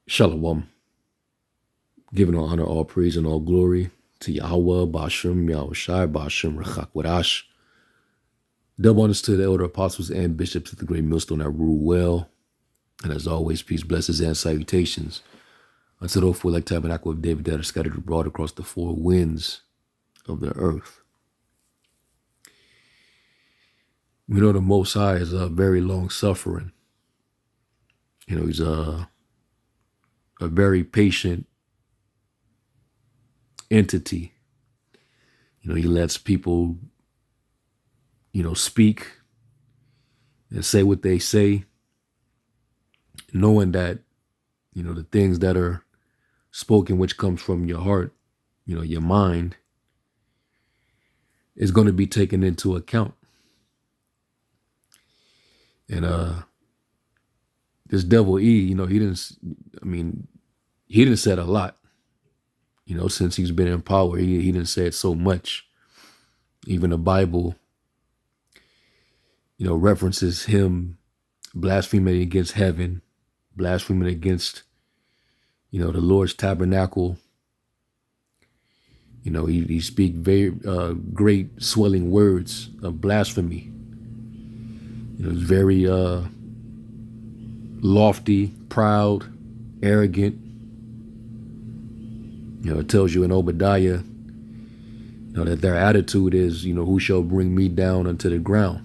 Shalom, giving all honor, all praise, and all glory to Yahweh, Bashem, Yahushai, Bashem, Rechak, Wadash. Double honors to the elder apostles and bishops of the great millstone that rule well. And as always, peace, blessings, and salutations unto those for like tabernacle of David that are scattered abroad across the four winds of the earth. We know the Most High is very long suffering. He's a very patient entity. He lets people, speak and say what they say, knowing that, the things that are spoken, which comes from your heart, your mind, is going to be taken into account. And this devil E, he didn't say it a lot, since he's been in power. He didn't say it so much. Even the Bible, references him blaspheming against heaven, blaspheming against, the Lord's tabernacle. He speak very great swelling words of blasphemy. He's very lofty, proud, arrogant. It tells you in Obadiah, that their attitude is, who shall bring me down unto the ground?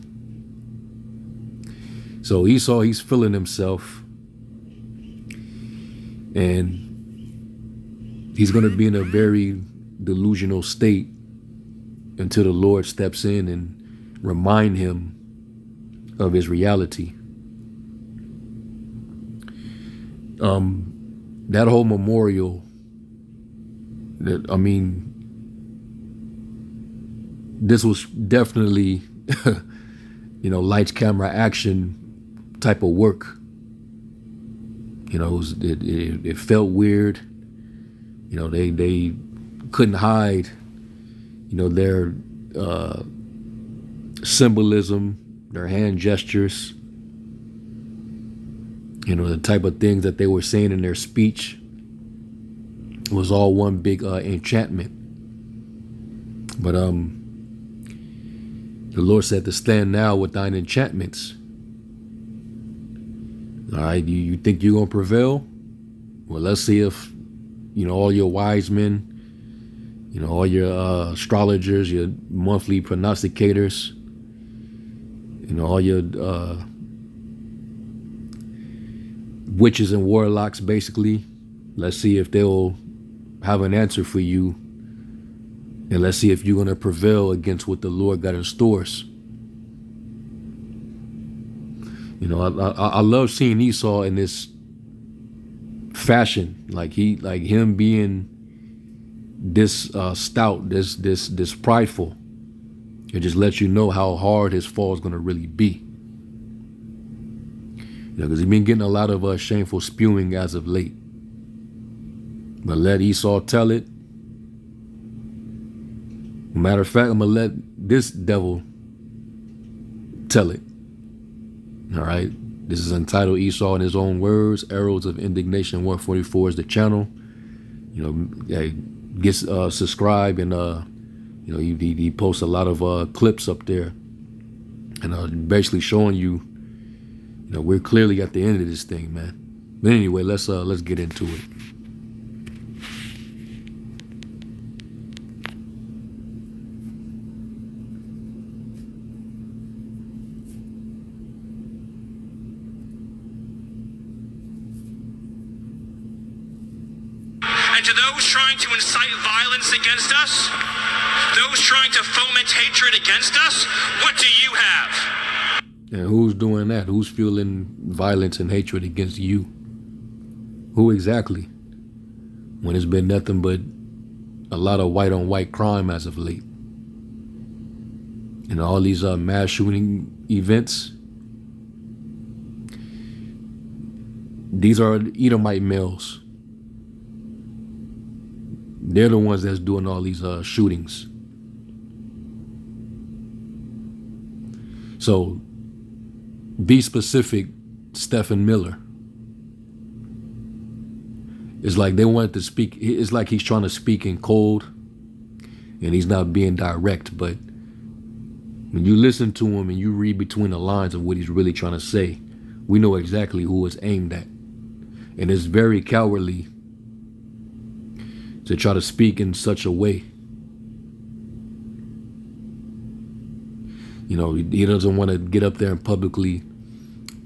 So Esau, he's feeling himself, and he's going to be in a very delusional state until the Lord steps in and remind him of his reality. That whole memorial, this was definitely, lights, camera, action type of work. It felt weird. They couldn't hide, their symbolism, their hand gestures, the type of things that they were saying in their speech. It was all one big enchantment. But the Lord said to stand now with thine enchantments. All right, you think you're going to prevail? Well, let's see if, all your wise men, all your astrologers, your monthly prognosticators, all your witches and warlocks, basically. Let's see if they'll have an answer for you. And let's see if you're going to prevail against what the Lord got in stores. I love seeing Esau in this fashion, like him being this stout, this prideful. It just lets you know how hard his fall is going to really be. Because he's been getting a lot of shameful spewing as of late. But let Esau tell it. Matter of fact, I'm going to let this devil tell it. All right. This is entitled Esau in his own words. Arrows of Indignation 144 is the channel. Get subscribe, and he posts a lot of clips up there, and basically showing you, we're clearly at the end of this thing, man. But anyway, let's get into it. And to those trying to incite violence against us, those trying to foment hatred against us, what do you have? And who's doing that? Who's fueling violence and hatred against you? Who exactly? When it's been nothing but a lot of white on white crime as of late. All these mass shooting events. These are Edomite males. They're the ones that's doing all these shootings. So be specific, Stephen Miller. It's like they wanted to speak. It's like he's trying to speak in code, and he's not being direct. But when you listen to him and you read between the lines of what he's really trying to say, we know exactly who it's aimed at. And it's very cowardly to try to speak in such a way. You know, he doesn't want to get up there and publicly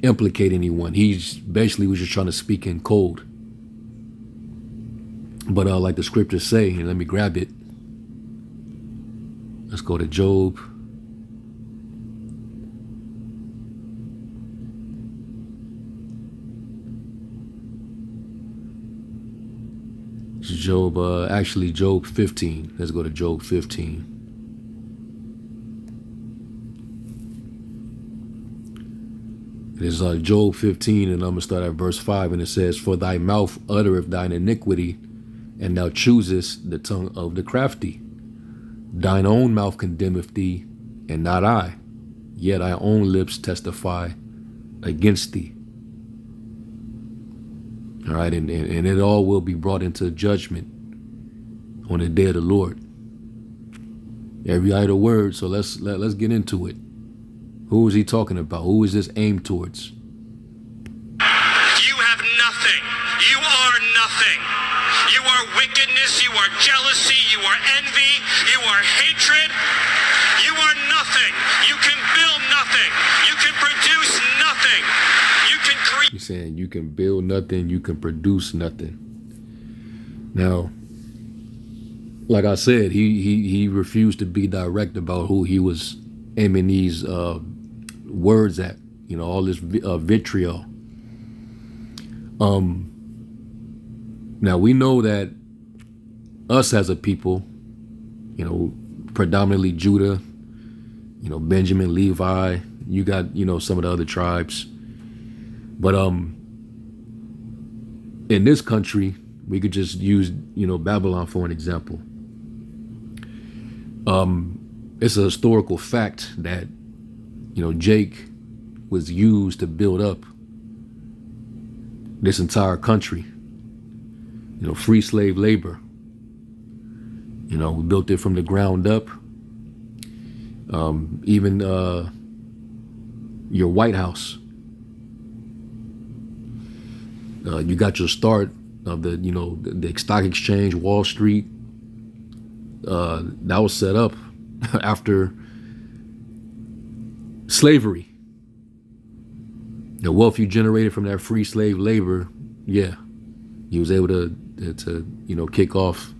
implicate anyone. He's basically was just trying to speak in code. But like the scriptures say, and let me grab it. Let's go to Job. Job, actually Job 15. Let's go to Job 15. It is Job 15, and I'm going to start at verse 5, and it says, "For thy mouth uttereth thine iniquity, and thou choosest the tongue of the crafty. Thine own mouth condemneth thee, and not I. Yet thy own lips testify against thee." All right, and it all will be brought into judgment on the day of the Lord. Every idle word. So let's get into it. Who is he talking about? Who is this aimed towards? You have nothing. You are nothing. You are wickedness. You are jealousy. You are envy. You are hatred. You are nothing. You can build nothing. You can produce nothing. You can create. He's saying you can build nothing. You can produce nothing. Now, like I said, he refused to be direct about who he was aiming these words at. You know, all this vitriol. Now we know that us as a people, you know, predominantly Judah, you know, Benjamin, Levi, you got, you know, some of the other tribes. But in this country, we could just use, you know, Babylon for an example. It's a historical fact that, you know, Jake was used to build up this entire country. You know, free slave labor. You know, we built it from the ground up. Even your White House. You got your start of the, you know, the stock exchange, Wall Street. That was set up after slavery. The wealth you generated from that free slave labor, yeah, you was able to you know, kick off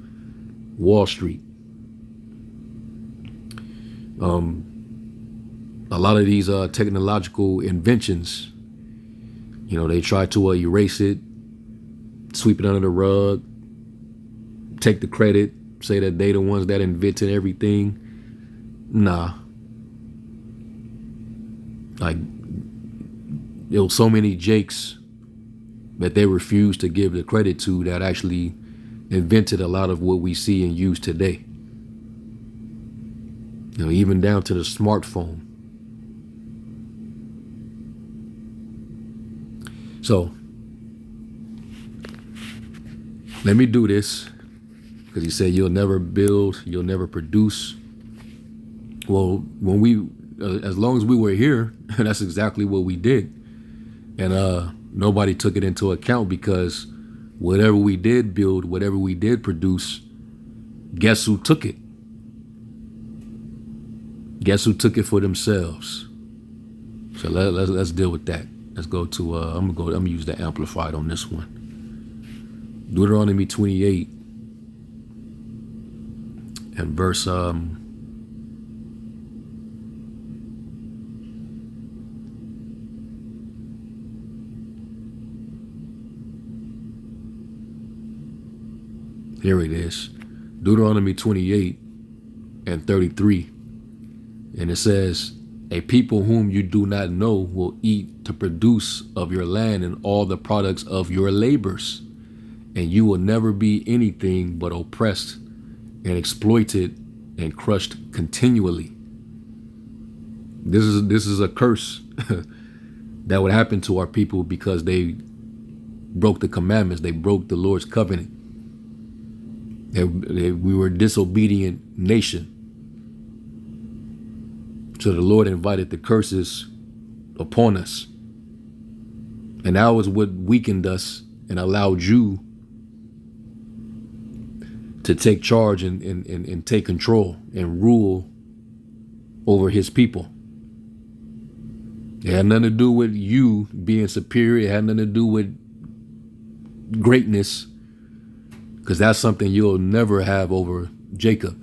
Wall Street. A lot of these technological inventions, you know, they try to erase it, sweep it under the rug, take the credit, say that they the ones that invented everything. Nah. Like, there was so many Jakes that they refused to give the credit to that actually invented a lot of what we see and use today. You know, even down to the smartphone. So, let me do this, because he said you'll never build, you'll never produce. Well, when we, as long as we were here, that's exactly what we did. And nobody took it into account, because whatever we did build, whatever we did produce, guess who took it? Guess who took it for themselves? So let's deal with that. Let's go to I'm gonna use the Amplified on this one. Deuteronomy 28 and verse here it is. Deuteronomy 28 and 33. And it says, "A people whom you do not know will eat to produce of your land and all the products of your labors, and you will never be anything but oppressed and exploited and crushed continually." This is a curse that would happen to our people, because they broke the commandments. They broke the Lord's covenant. We were a disobedient nation. So the Lord invited the curses upon us. And that was what weakened us and allowed you to take charge and take control and rule over his people. It had nothing to do with you being superior. It had nothing to do with greatness, because that's something you'll never have over Jacob.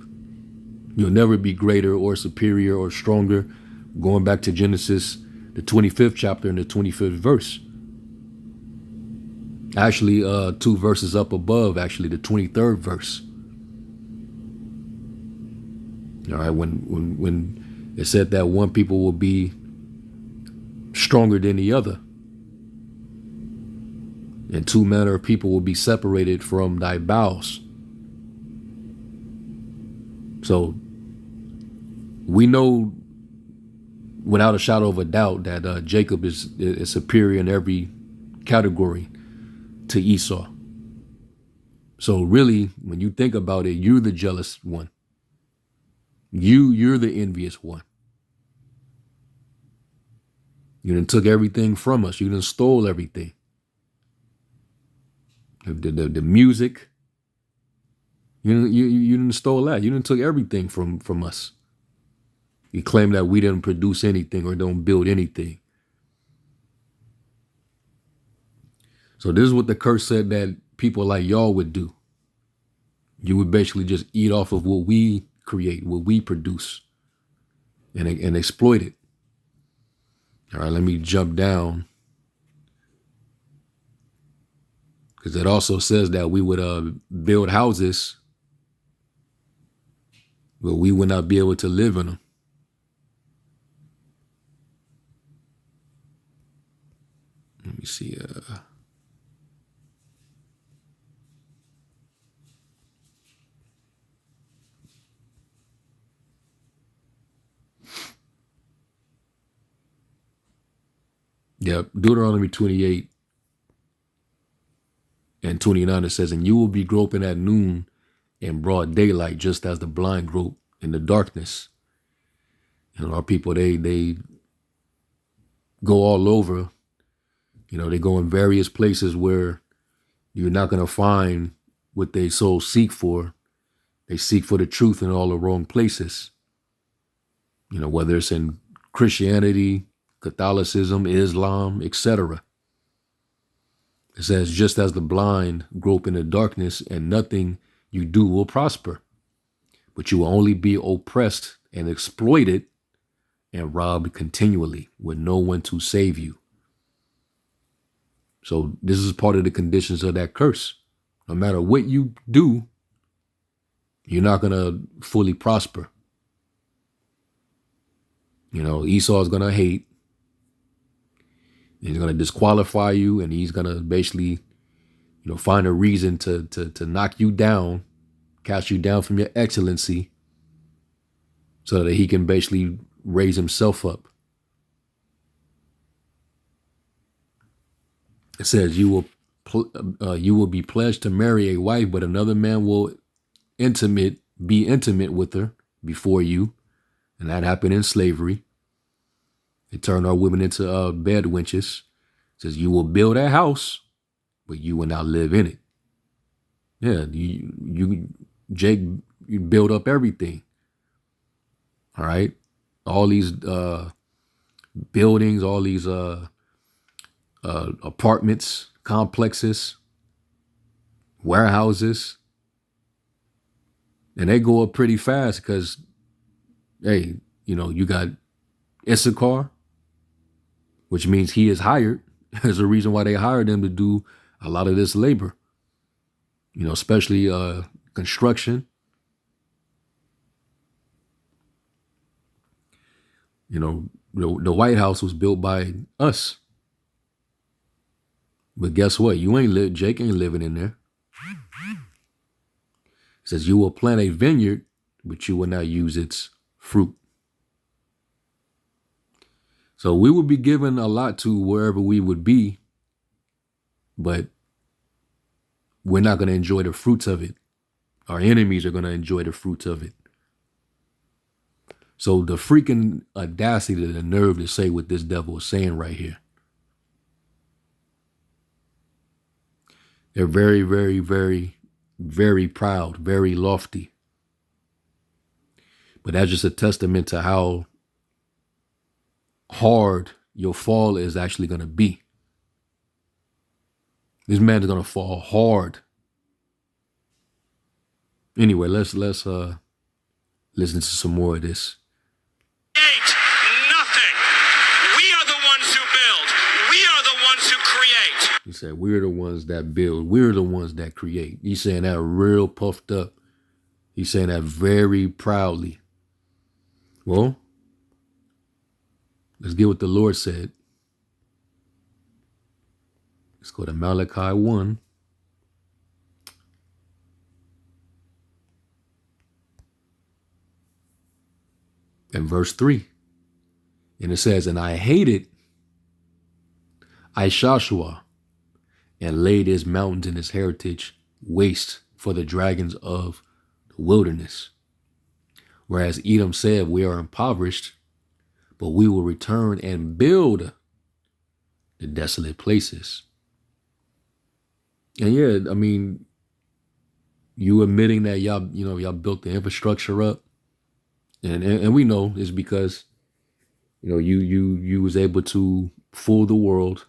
You'll never be greater or superior or stronger. Going back to Genesis, the 25th chapter and the 25th verse. Actually, 2 verses up above, actually, the 23rd verse. All right, when it said that one people will be stronger than the other, and two manner of people will be separated from thy bowels. So we know without a shadow of a doubt that Jacob is superior in every category to Esau. So really, when you think about it, you're the jealous one. You're the envious one. You done took everything from us. You done stole everything. The music. You done stole that. You done took everything from us. You claim that we didn't produce anything or don't build anything. So this is what the curse said that people like y'all would do. You would basically just eat off of what we create, what we produce, and exploit it. All right, let me jump down, because it also says that we would build houses, but we would not be able to live in them. Let me see. Yeah, Deuteronomy 28 and 29, it says, and you will be groping at noon in broad daylight, just as the blind grope in the darkness. And our people, they go all over. You know, they go in various places where you're not going to find what they so seek for. They seek for the truth in all the wrong places. You know, whether it's in Christianity, Catholicism, Islam, etc. It says, just as the blind grope in the darkness, and nothing you do will prosper, but you will only be oppressed and exploited and robbed continually with no one to save you. So this is part of the conditions of that curse. No matter what you do, you're not going to fully prosper. You know, Esau is going to hate. He's going to disqualify you, and he's going to basically, you know, find a reason to knock you down, cast you down from your excellency, so that he can basically raise himself up. It says you will be pledged to marry a wife, but another man will be intimate with her before you, and that happened in slavery. They turned our women into bed wenches. It says you will build a house, but you will not live in it. Yeah, Jake, you build up everything. All right, all these buildings, all these apartments, complexes, warehouses, and they go up pretty fast because, hey, you know, you got Issachar, which means he is hired. There's a reason why they hired him to do a lot of this labor, you know, especially construction. You know, the White House was built by us. But guess what? Jake ain't living in there. It says you will plant a vineyard, but you will not use its fruit. So we would be given a lot to wherever we would be, but we're not going to enjoy the fruits of it. Our enemies are going to enjoy the fruits of it. So the freaking audacity, the nerve to say what this devil is saying right here. They're very, very, very, very proud, very lofty. But that's just a testament to how hard your fall is actually going to be. This man is going to fall hard. Anyway, let's listen to some more of this. Nothing. We are the ones who build. We are the ones who create. He said, we're the ones that build. We're the ones that create. He's saying that real puffed up. He's saying that very proudly. Well, let's get what the Lord said. Let's go to Malachi 1. And verse 3. And it says, and I hated Ishashua and laid his mountains and his heritage waste for the dragons of the wilderness. Whereas Edom said, we are impoverished, but we will return and build the desolate places. And yeah, I mean, you admitting that y'all built the infrastructure up, and we know it's because, you was able to fool the world,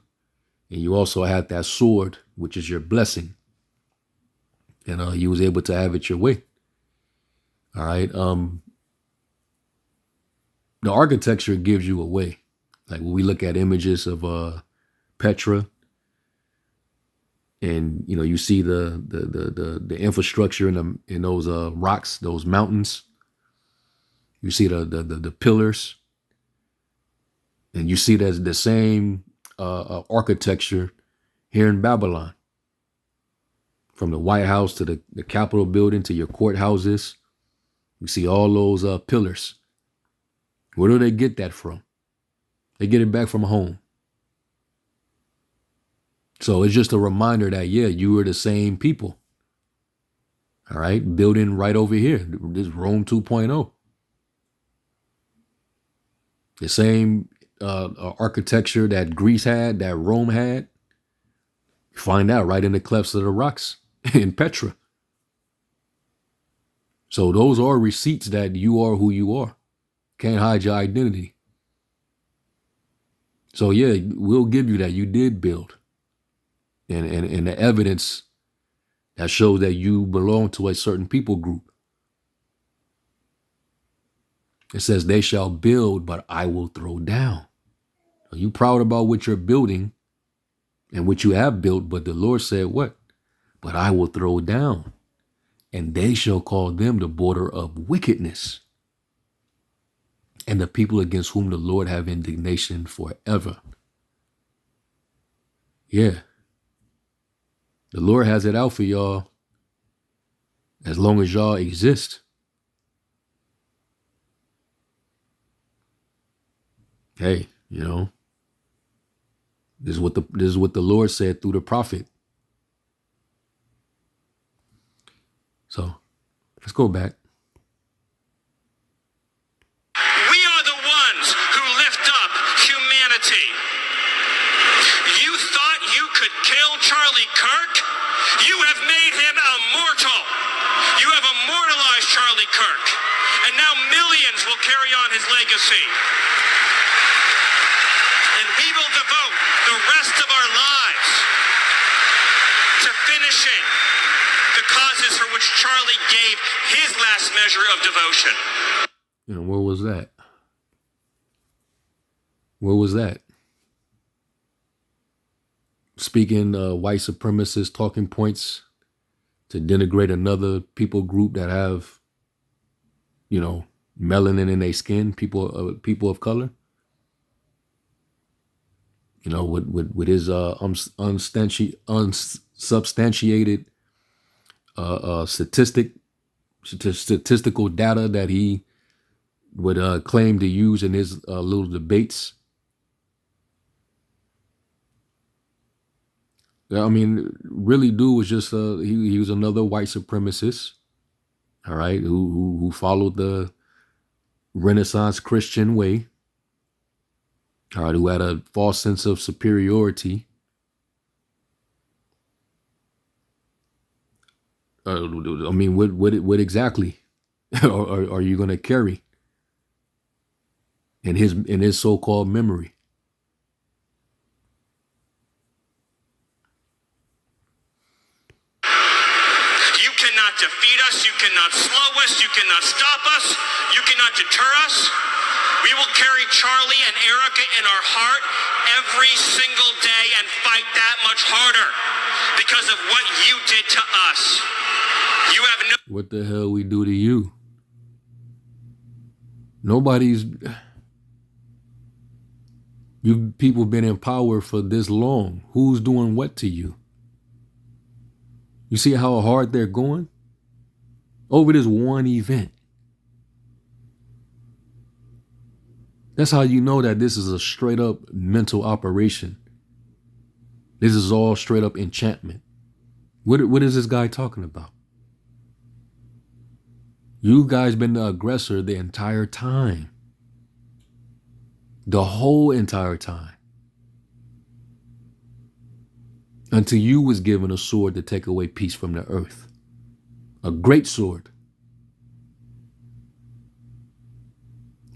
and you also had that sword, which is your blessing, and you was able to have it your way. All right. The architecture gives you away. Like when we look at images of Petra, and you see the infrastructure in those rocks, those mountains. You see the pillars, and you see the same architecture here in Babylon. From the White House to the Capitol building to your courthouses, you see all those pillars. Where do they get that from? They get it back from home. So it's just a reminder that, yeah, you are the same people. All right, building right over here, this Rome 2.0. The same architecture that Greece had, that Rome had. You find out right in the clefts of the rocks in Petra. So those are receipts that you are who you are. Can't hide your identity. So yeah, we'll give you that. You did build. And the evidence that shows that you belong to a certain people group. It says, they shall build, but I will throw down. Are you proud about what you're building and what you have built? But the Lord said what? But I will throw down, and they shall call them the border of wickedness, and the people against whom the Lord have indignation forever. Yeah. The Lord has it out for y'all as long as y'all exist. Hey, this is what the Lord said through the prophet. So let's go back. We are the ones who lift up humanity. You thought you could kill Charlie Kirk? You have made him immortal. You have immortalized Charlie Kirk. And now millions will carry on his legacy. And we will devote the rest of our lives to finishing the causes for which Charlie gave his last measure of devotion. Where was that? Where was that? Speaking white supremacist talking points to denigrate another people group that have, melanin in their skin, people of color. With his unsubstantiated statistical data that he would claim to use in his little debates. I mean, really, dude was just he was another white supremacist. All right, who followed the Renaissance Christian way. All right, who had a false sense of superiority. I mean, what exactly are you going to carry in his so-called memory? You cannot defeat us. You cannot slow us. You cannot stop us. You cannot deter us. We will carry Charlie and Erica in our heart every single day and fight that much harder because of what you did to us. You have no... What the hell we do to you? You people been in power for this long. Who's doing what to you? You see how hard they're going? Over this one event. That's how you know that this is a straight up mental operation. This is all straight up enchantment. What is this guy talking about? You guys been the aggressor the entire time. The whole entire time. Until you was given a sword to take away peace from the earth. A great sword.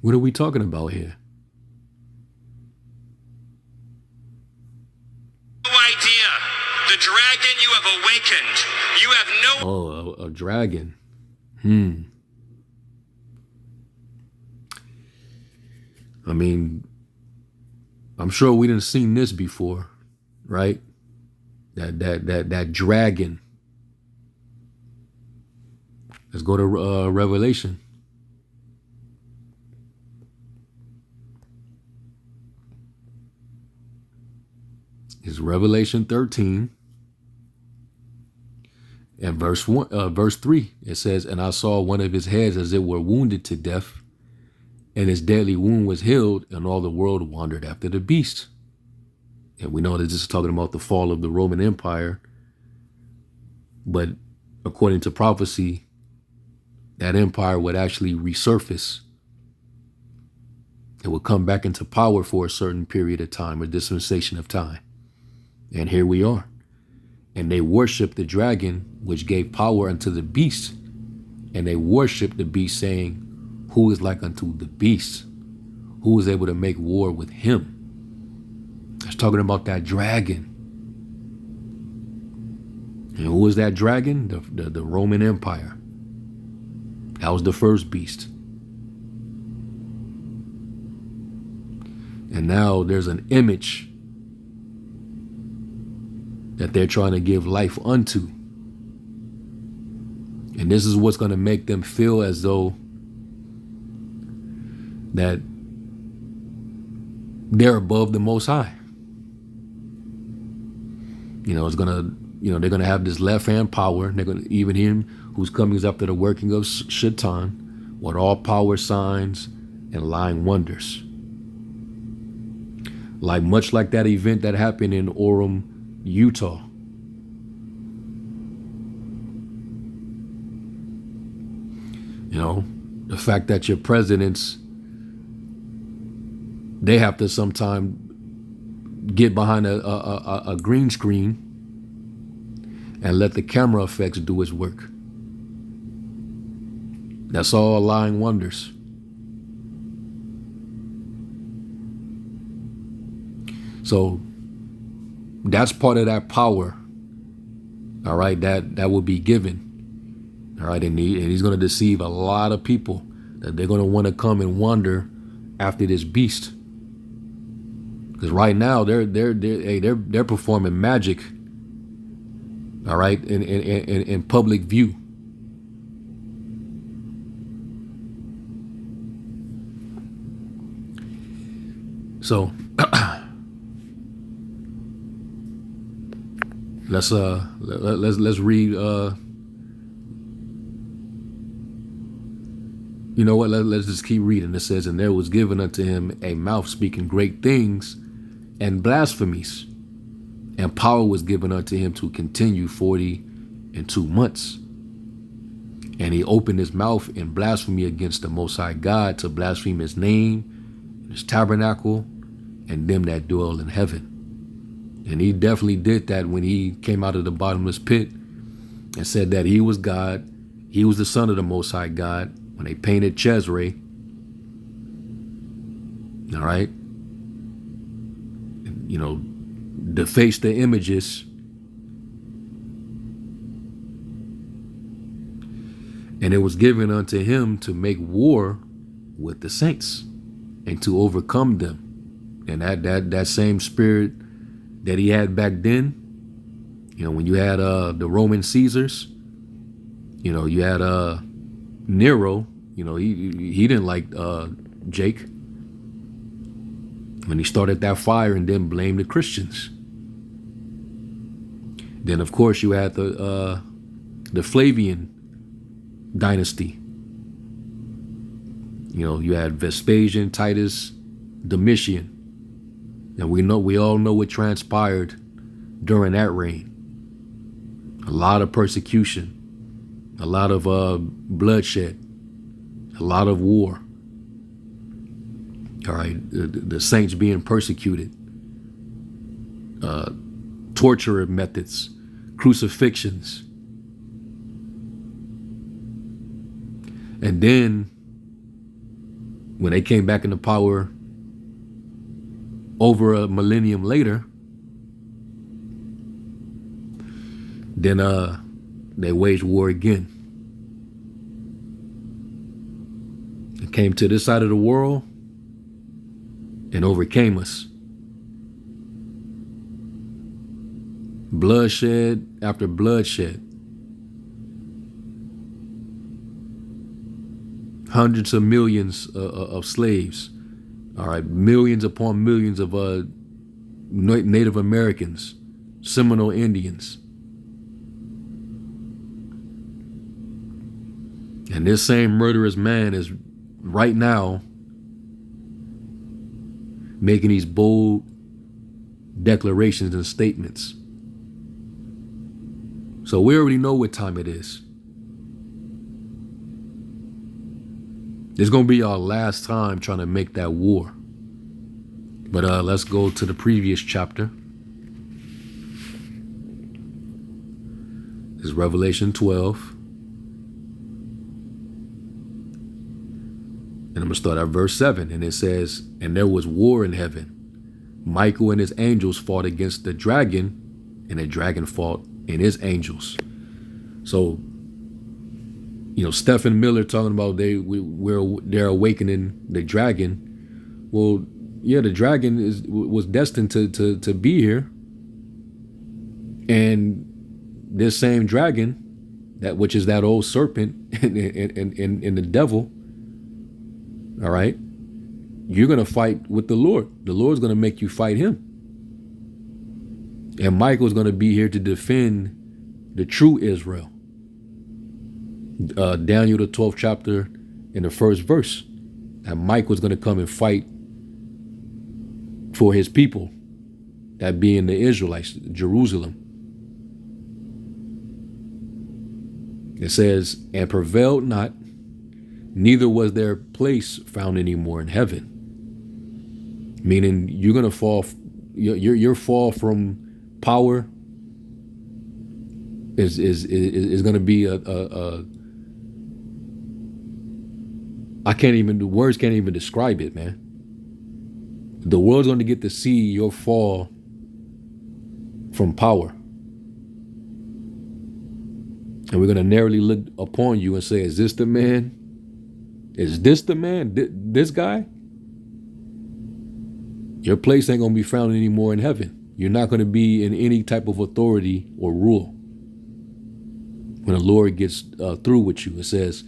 What are we talking about here? No idea. The dragon you have awakened. You have no... Oh, a dragon. I mean, I'm sure we didn't seen this before, right? That dragon. Let's go to Revelation. It's Revelation 13 and verse 3. It says, "And I saw one of his heads as it were wounded to death, and his deadly wound was healed, and all the world wandered after the beast." And we know that this is talking about the fall of the Roman Empire. But according to prophecy, that empire would actually resurface. It would come back into power for a certain period of time, or dispensation of time. And here we are. And they worship the dragon, which gave power unto the beast. And they worship the beast, saying, "Who is like unto the beast? Who is able to make war with him?" It's talking about that dragon. And who is that dragon? The Roman Empire. That was the first beast. And now there's an image that they're trying to give life unto. And this is what's going to make them feel as though that they're above the Most High. It's gonna, they're gonna have this left hand power. They're gonna, even him who's coming is after the working of Shaitan, with all power, signs, and lying wonders. Much like that event that happened in Orem, Utah. The fact that your presidents, they have to sometime get behind a green screen and let the camera effects do its work. That's all lying wonders. So that's part of that power, all right, that will be given. All right, and he's going to deceive a lot of people that they're going to want to come and wander after this beast. Because right now they're performing magic, all right, in public view. So let's read. You know what? Let's just keep reading. It says, "And there was given unto him a mouth speaking great things and blasphemies, And power was given unto him to continue 42 months. And he opened his mouth in blasphemy against the Most High God, to blaspheme his name, his tabernacle, and them that dwell in heaven. And he definitely did that when he came out of the bottomless pit and said that he was God. He was the son of the Most High God. When they painted Cesare, all right, defaced the images, and it was given unto him to make war with the saints and to overcome them. And that same spirit that he had back then, when you had the Roman Caesars, you had Nero, he didn't like Jake when he started that fire and then blamed the Christians. Then of course you had the Flavian dynasty. You had Vespasian, Titus, Domitian, and we all know what transpired during that reign. A lot of persecution, a lot of bloodshed, a lot of war. All right, the saints being persecuted, torture methods, crucifixions. And then when they came back into power over a millennium later, then they waged war again. They came to this side of the world and overcame us. Bloodshed after bloodshed. Hundreds of millions of slaves. All right, millions upon millions of Native Americans, Seminole Indians. And this same murderous man is right now making these bold declarations and statements. So we already know what time it is. It's going to be our last time trying to make that war. But let's go to the previous chapter. This is Revelation 12. And I'm going to start at verse 7. And it says, "And there was war in heaven. Michael and his angels fought against the dragon, and the dragon fought and his angels." So, Stephen Miller talking about they're awakening the dragon. Well, yeah, the dragon was destined to be here, and this same dragon, which is that old serpent and the devil. All right, you're gonna fight with the Lord. The Lord's gonna make you fight him, and Michael's gonna be here to defend the true Israel. Daniel, the 12th chapter, in the first verse, that Michael's going to come and fight for his people, that being the Israelites, Jerusalem. It says, "And prevailed not, neither was their place found anymore in heaven." Meaning you're going to fall, your fall from power is going to be the words can't even describe it, man. The world's going to get to see your fall from power. And we're going to narrowly look upon you and say, is this the man? Is this the man? This guy? Your place ain't going to be found anymore in heaven. You're not going to be in any type of authority or rule. When the Lord gets through with you, it says,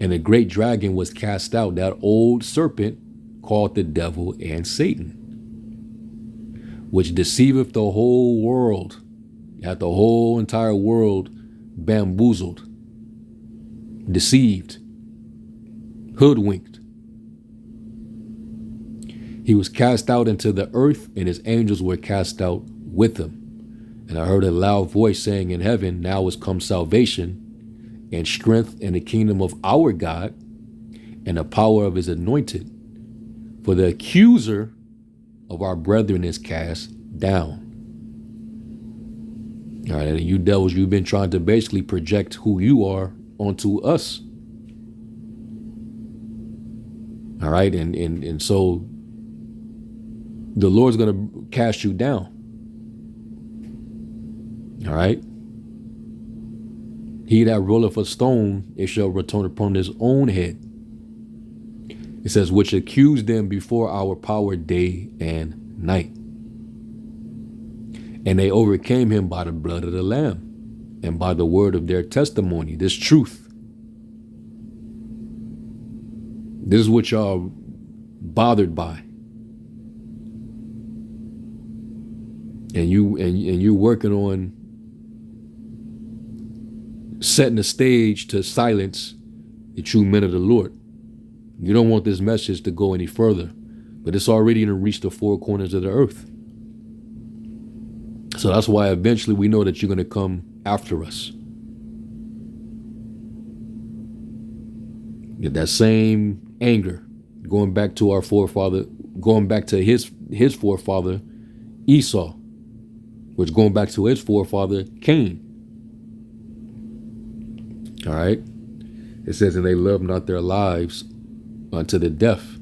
"And the great dragon was cast out, that old serpent called the devil and Satan, which deceiveth the whole world." Got the whole entire world bamboozled, deceived, hoodwinked. "He was cast out into the earth, and his angels were cast out with him." And I heard a loud voice saying in heaven, now is come salvation and strength in the kingdom of our God and the power of his anointed. For the accuser of our brethren is cast down. All right, and you devils, you've been trying to basically project who you are onto us. All right, and so the Lord's going to cast you down. All right. He that rolleth a stone, it shall return upon his own head. It says, which accused them before our power day and night. And they overcame him by the blood of the Lamb and by the word of their testimony. This truth. This is what y'all bothered by. And you working on setting the stage to silence the true men of the Lord. You don't want this message to go any further, but it's already going to reach the four corners of the earth. So that's why eventually we know that you're going to come after us. Get that same anger going back to our forefather, going back to his forefather Esau, which going back to his forefather Cain. All right. It says, and they loved not their lives unto the death.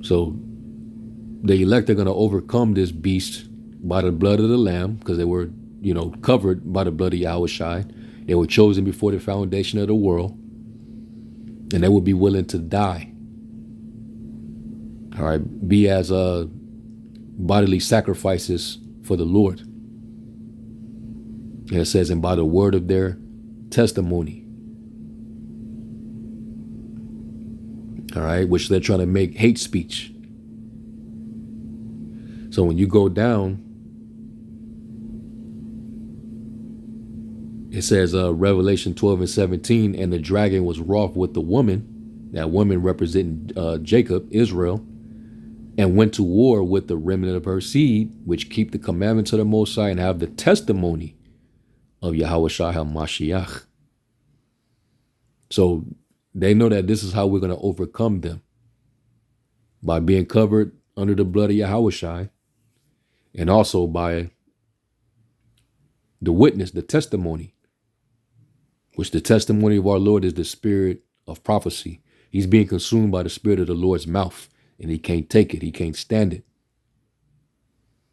So the elect are going to overcome this beast by the blood of the Lamb, because they were, covered by the blood of Yahushai. They were chosen before the foundation of the world, and they would be willing to die. All right, be as bodily sacrifices for the Lord. And it says, and by the word of their testimony. All right, which they're trying to make hate speech. So when you go down, it says Revelation 12 and 17, and the dragon was wroth with the woman, that woman representing Jacob, Israel, and went to war with the remnant of her seed, which keep the commandments of the Most High and have the testimony of Yahushua HaMashiach. So they know that this is how we're going to overcome them, by being covered under the blood of Yahushua, and also by the witness, the testimony, which the testimony of our Lord is the spirit of prophecy. He's being consumed by the spirit of the Lord's mouth, and he can't take it. He can't stand it.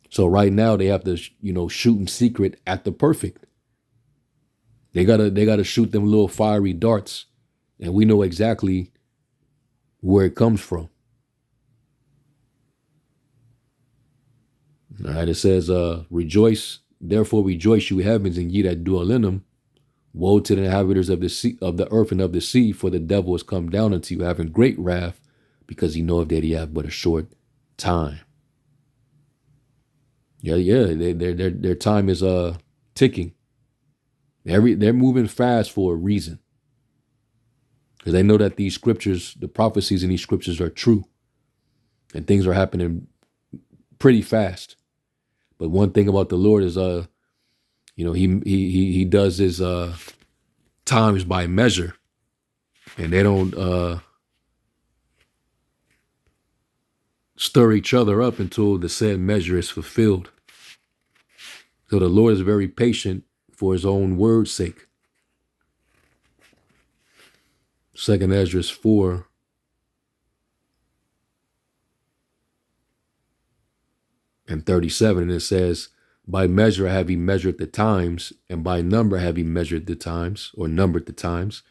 So right now they have to, shoot in secret at the perfect. They gotta shoot them little fiery darts, and we know exactly where it comes from. All right, it says, rejoice, therefore rejoice, you heavens, and ye that dwell in them. Woe to the inhabitants of the sea, of the earth and of the sea, for the devil has come down unto you, having great wrath, because he knoweth that he hath but a short time. Their time is ticking. They're moving fast for a reason, because they know that these scriptures, the prophecies in these scriptures, are true, and things are happening pretty fast. But one thing about the Lord is, he does his times by measure, and they don't stir each other up until the said measure is fulfilled. So the Lord is very patient for his own word's sake. 2 Ezra 4 and 37, and it says, by measure have he measured the times, and by number have he measured the times, or numbered the times,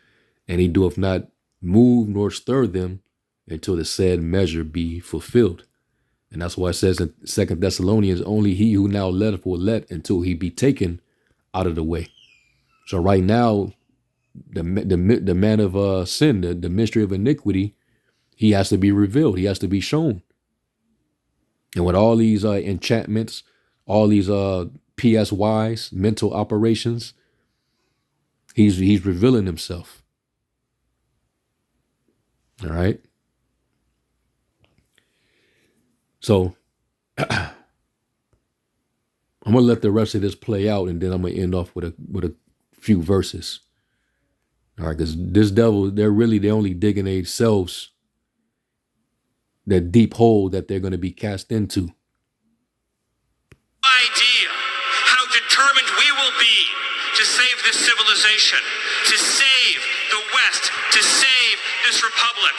and he doeth not move nor stir them until the said measure be fulfilled. And that's why it says in 2 Thessalonians, only he who now letteth will let until he be taken out of the way. So right now, the man of sin, the mystery of iniquity, he has to be revealed. He has to be shown. And with all these enchantments, all these PSYs, mental operations, he's revealing himself. All right. So I'm gonna let the rest of this play out, and then I'm gonna end off with a few verses. All right, because this devil, they're only digging themselves that deep hole that they're gonna be cast into. Idea how determined we will be to save this civilization, to save the West, to save this republic.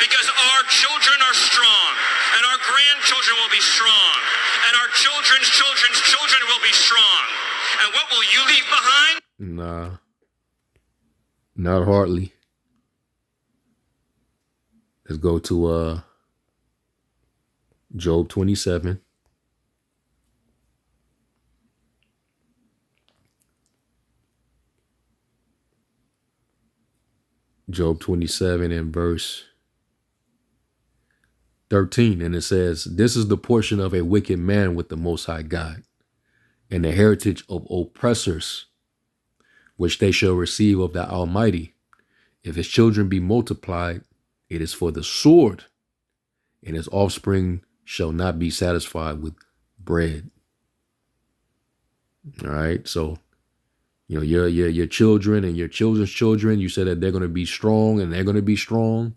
Because our children are strong, and our grandchildren will be strong, and our children's children's children will be strong. And what will you leave behind? Nah, not hardly. Let's go to Job 27. Job 27 and verse 13. And it says, this is the portion of a wicked man with the Most High God, and the heritage of oppressors, which they shall receive of the Almighty. If his children be multiplied, it is for the sword, and his offspring shall not be satisfied with bread. All right. So, you know, your children and your children's children, you said that they're going to be strong and they're going to be strong.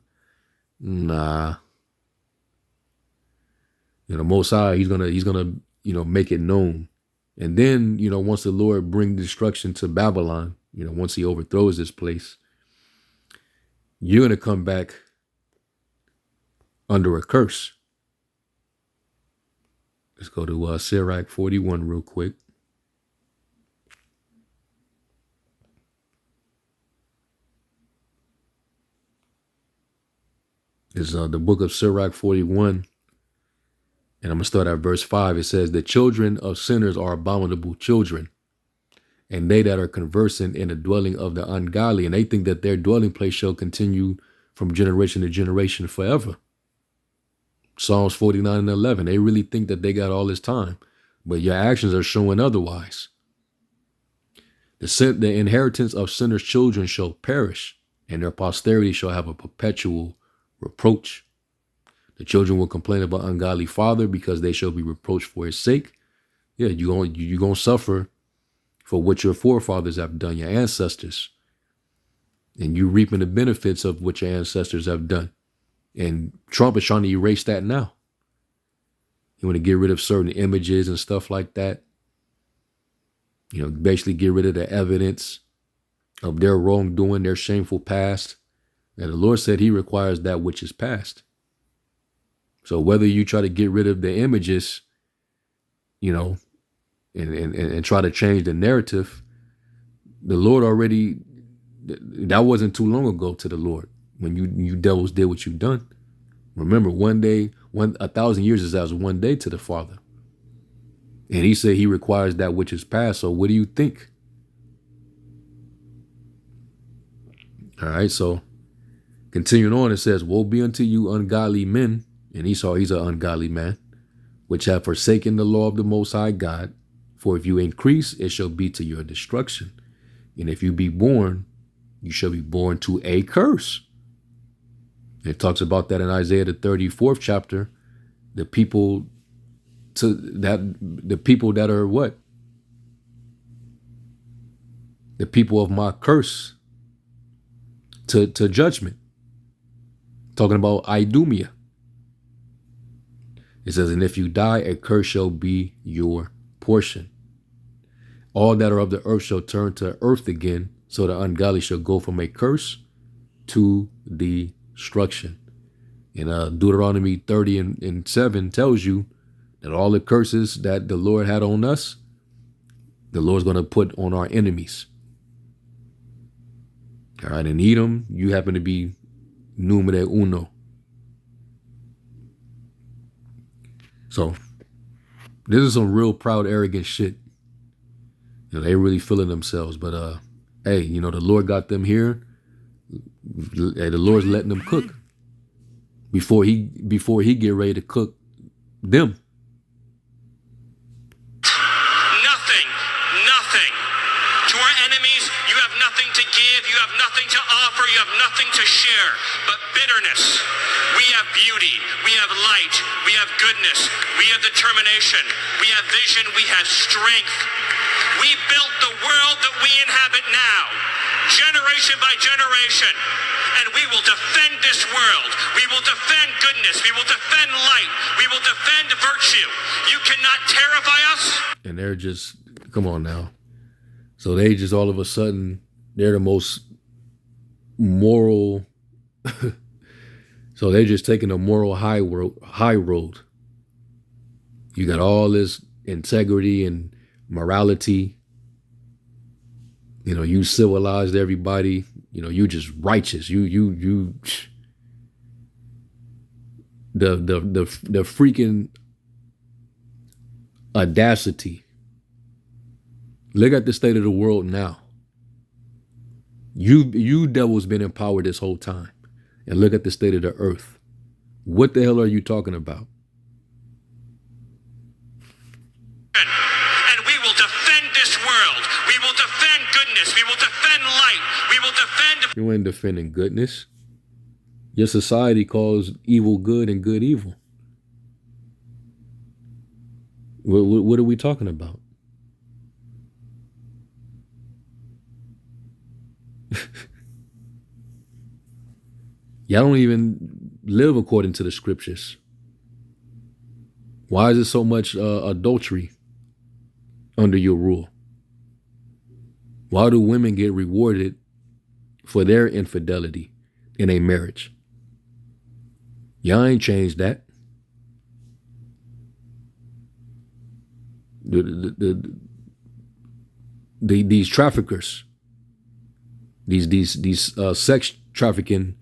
Nah. You know, Most High, he's gonna, you know, make it known. And then, you know, once the Lord bring destruction to Babylon, you know, once he overthrows this place, you're going to come back under a curse. Let's go to Sirach 41 real quick. It's the book of Sirach 41. And I'm going to start at verse 5. It says, the children of sinners are abominable children, and they that are conversant in the dwelling of the ungodly. And they think that their dwelling place shall continue from generation to generation forever. Psalms 49 and 11. They really think that they got all this time, but your actions are showing otherwise. The inheritance of sinners' children shall perish, and their posterity shall have a perpetual reproach. The children will complain about ungodly father, because they shall be reproached for his sake. Yeah, you're going to suffer for what your forefathers have done, your ancestors. And you reaping the benefits of what your ancestors have done. And Trump is trying to erase that now. You want to get rid of certain images and stuff like that. You know, basically get rid of the evidence of their wrongdoing, their shameful past. And the Lord said he requires that which is past. So whether you try to get rid of the images, you know, and try to change the narrative, the Lord already, that wasn't too long ago to the Lord when you devils did what you've done. Remember, 1,000 years is as one day to the Father. And he said he requires that which is past. So what do you think? All right. So continuing on, it says, woe be unto you ungodly men. And Esau, he's an ungodly man, which have forsaken the law of the Most High God. For if you increase, it shall be to your destruction. And if you be born, you shall be born to a curse. It talks about that in Isaiah, the 34th chapter. The people that are what? The people of my curse to judgment. Talking about Idumea. It says, and if you die, a curse shall be your portion. All that are of the earth shall turn to earth again, so the ungodly shall go from a curse to destruction. And Deuteronomy 30 and 7 tells you that all the curses that the Lord had on us, the Lord's going to put on our enemies. All right, in Edom, you happen to be numero uno. So this is some real proud, arrogant shit. You know, they really feeling themselves. But hey, you know, the Lord got them here. Hey, the Lord's letting them cook before he get ready to cook them. Nothing To our enemies, you have nothing to give, you have nothing to offer, you have nothing to share but bitterness. We have beauty, we have light, we have goodness, we have determination, we have vision, we have strength. We built the world that we inhabit now, generation by generation, and we will defend this world. We will defend goodness, we will defend light, we will defend virtue. You cannot terrify us. And they're just, come on now. So they just all of a sudden, they're the most moral. So they're just taking a moral high road. You got all this integrity and morality. You know, you civilized everybody. You know, you just righteous. The freaking audacity. Look at the state of the world now. You devils been in power this whole time. And look at the state of the earth. What the hell are you talking about? And we will defend this world. We will defend goodness. We will defend light. We will defend... You ain't defending goodness. Your society calls evil good and good evil. What are we talking about? Y'all don't even live according to the scriptures. Why is there so much adultery under your rule? Why do women get rewarded for their infidelity in a marriage? Y'all ain't changed that. These traffickers, these sex trafficking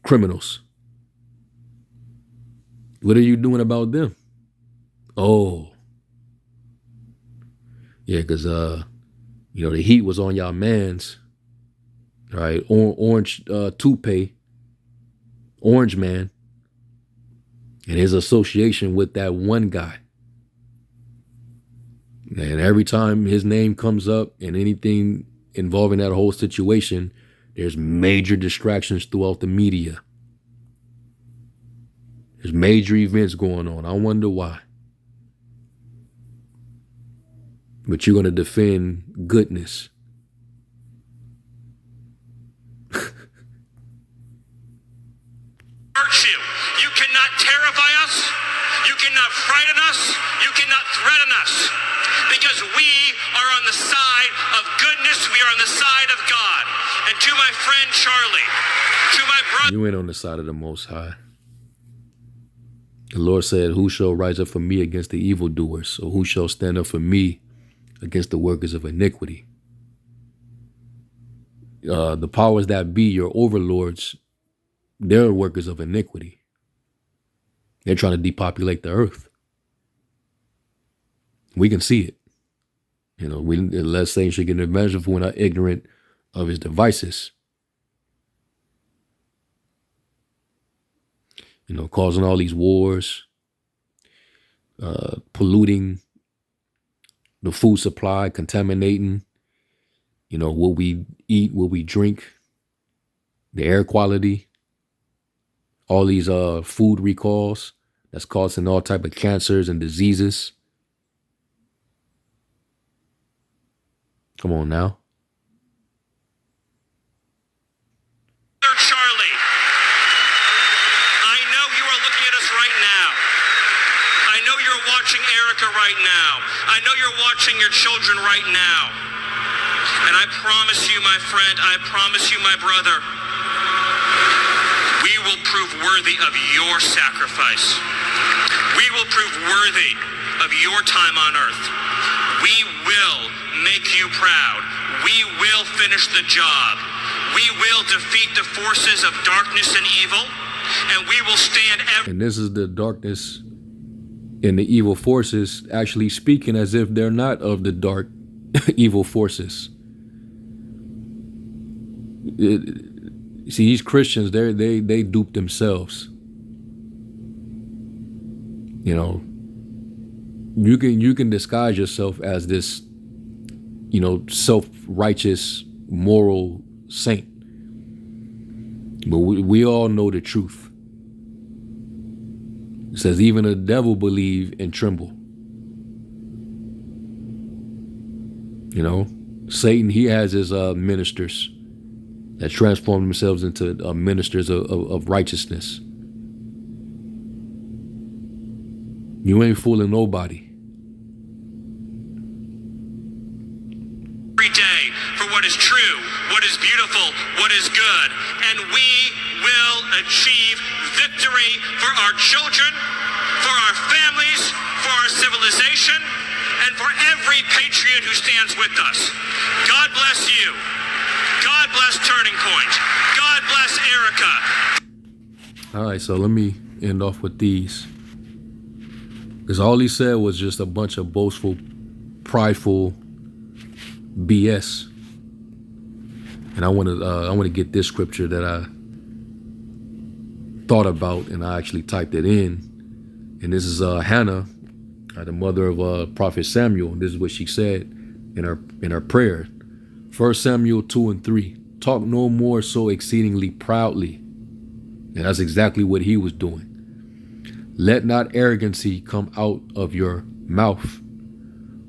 criminals. What are you doing about them? Oh, yeah, because you know, the heat was on y'all mans, right? Orange toupee, Orange Man, and his association with that one guy. And every time his name comes up and anything involving that whole situation, there's major distractions throughout the media. There's major events going on. I wonder why. But you're going to defend goodness. Virtue. You cannot terrify us. You cannot frighten us. You cannot threaten us. Because we are on the side of goodness. We are on the side of God. And to my friend Charlie, to my brother... You ain't on the side of the Most High. The Lord said, who shall rise up for me against the evildoers? Or who shall stand up for me against the workers of iniquity? The powers that be, your overlords, they're workers of iniquity. They're trying to depopulate the earth. We can see it. You know, let's say should get advantage if we're not ignorant of his devices. You know, causing all these wars, polluting the food supply, contaminating, you know, what we eat, what we drink, the air quality, all these food recalls that's causing all type of cancers and diseases. Come on now. Charlie, I know you are looking at us right now. I know you're watching Erica right now. I know you're watching your children right now. And I promise you, my friend, I promise you, my brother, we will prove worthy of your sacrifice. We will prove worthy of your time on earth. We will make you proud. We will finish the job. We will defeat the forces of darkness and evil, and we will stand ever. And this is the darkness and the evil forces actually speaking as if they're not of the dark evil forces. See, these Christians, they dupe themselves. You know, you can disguise yourself as this, self-righteous, moral saint. But we all know the truth. It says even the devil believe and tremble. Satan, he has his ministers that transform themselves into ministers of righteousness. You ain't fooling nobody. Every day for what is true, what is beautiful, what is good, and we will achieve victory for our children, for our families, for our civilization, and for every patriot who stands with us. God bless you. God bless Turning Point. God bless Erica. All right, so let me end off with these. Because all he said was just a bunch of boastful, prideful BS. And I want to get this scripture that I thought about, and I actually typed it in. And this is Hannah, the mother of Prophet Samuel. This is what she said in her prayer. 1 Samuel 2:3. Talk no more so exceedingly proudly. And that's exactly what he was doing. Let not arrogancy come out of your mouth,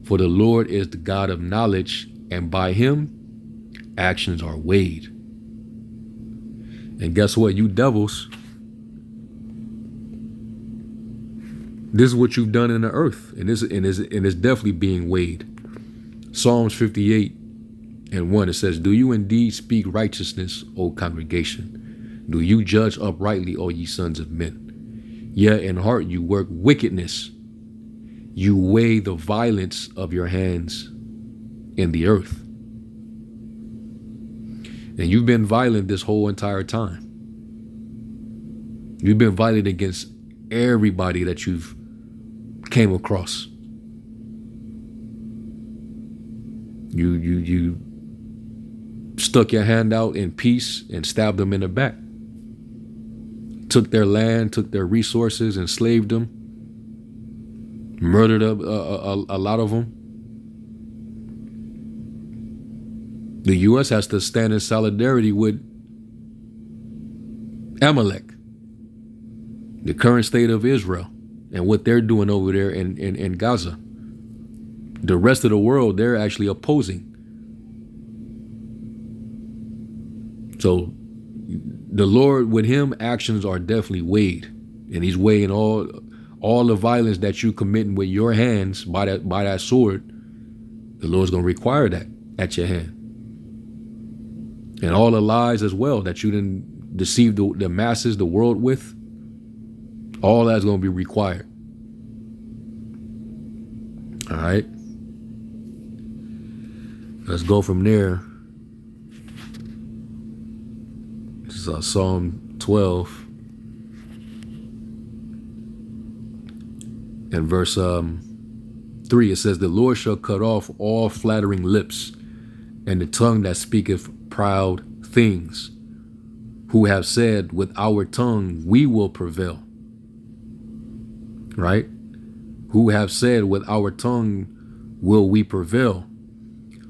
for the Lord is the God of knowledge, and by him actions are weighed. And guess what, you devils? This is what you've done in the earth, and it's definitely being weighed. Psalms 58:1, it says, "Do you indeed speak righteousness, O congregation? Do you judge uprightly, O ye sons of men? Yet in heart you work wickedness. You weigh the violence of your hands in the earth." And you've been violent this whole entire time. You've been violent against everybody that you've came across. You stuck your hand out in peace and stabbed them in the back. Took their land, took their resources, enslaved them, murdered a lot of them. The U.S. has to stand in solidarity with Amalek, the current state of Israel, and what they're doing over there in Gaza. The rest of the world, they're actually opposing. So the Lord, with him, actions are definitely weighed, and he's weighing all the violence that you committing with your hands by that sword. The Lord's gonna require that at your hand, and all the lies as well that you didn't deceive the masses, the world with. All that's gonna be required. All right, let's go from there. This is Psalm 12 and verse 3. It says, "The Lord shall cut off all flattering lips, and the tongue that speaketh proud things, who have said, with our tongue we will prevail." Right? Who have said, with our tongue will we prevail.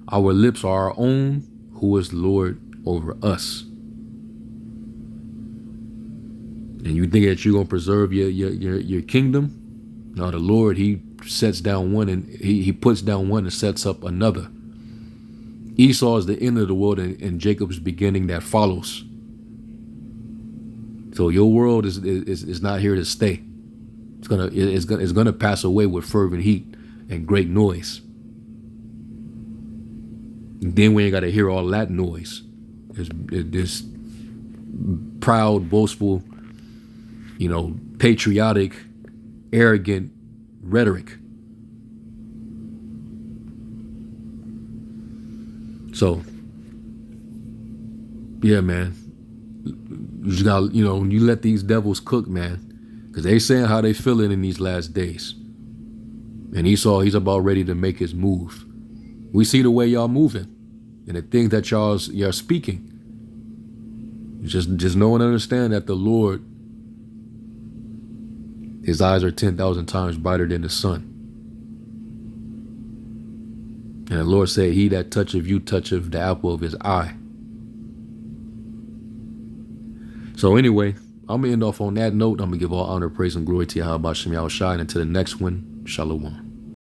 Our lips are our own. Who is Lord over us? And you think that you're gonna preserve your kingdom? No, the Lord, he sets down one, and he puts down one and sets up another. Esau is the end of the world, and Jacob's beginning that follows. So your world is not here to stay. It's gonna pass away with fervent heat and great noise. And then we ain't gotta hear all that noise. This proud, boastful, patriotic, arrogant rhetoric. So, yeah, man. You just got, when you let these devils cook, man, because they saying how they feeling in these last days. And Esau, he's about ready to make his move. We see the way y'all moving and the things that y'all speaking. Just know and understand that the Lord, his eyes are 10,000 times brighter than the sun. And the Lord said, he that toucheth you toucheth the apple of his eye. So anyway, I'm going to end off on that note. I'm going to give all honor, praise, and glory to Yahweh Shem Yahushai. And until the next one, Shalom.